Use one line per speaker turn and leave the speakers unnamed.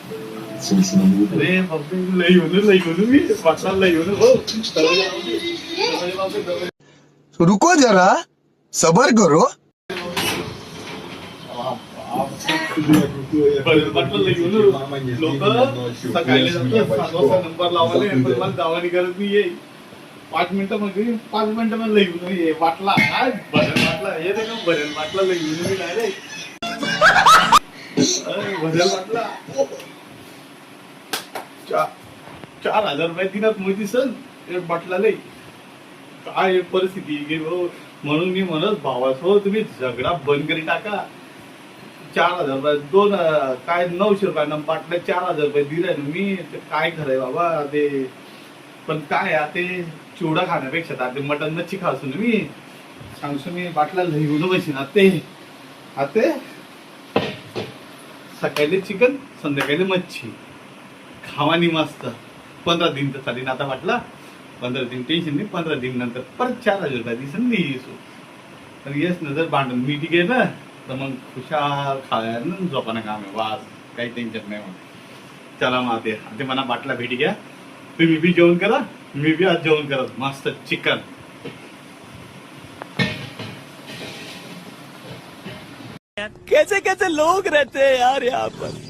अरे बापरे, लई होऊन मी वाटला लई होऊन हो.
रुको जरा सबर करो.
वाटलं लई होऊन लोक सकाळी जातात 7 वाजता नंबर लावायला, पण मला जावानी गरज नाही आहे. 5 मिनिटं मध्ये 5 मिनिटं मध्ये लई होऊन ये वाटला काय भरण वाटला हे ते का भरण वाटला लई होऊन मी डायरेक्ट भरण वाटला 4,000 रुपये दिनात मोदी सण बाटला लई काय परिस्थिती गेलो. म्हणून मी म्हणत भावासो तुम्ही झगडा बंद करी टाका. 4,000 रुपये दोन काय 900 रुपयांना बाटल्या 4,000 रुपये दिले ना मी. काय खरंय बाबा ते. पण काय ते चिवडा खाण्यापेक्षा ते मटन नच्ची खासून मी सांगतो मी बाटला लई होऊन बसीन आते सकाळी चिकन संध्याकाळी मच्छी खावानी मस्त. 15 दिन तर चालेल आता वाटला. 15 दिन टेन्शन नाही. 15 दिन नंतर परत 4,000 रुपये दिसन नाही येसो. तर येस ना जर भांडण मी ठीक आहे ना तर मग खुशाल खाया ना झोपाना काम आहे वास काही टेन्शन नाही. मग चला मग ते मला बाटला भेटी घ्या. तुम्ही बी जेवण करा मी बी आज जेवण करत मस्त चिकन.
कैसे कैसे लोग रहते हैं यार यहाँ पर.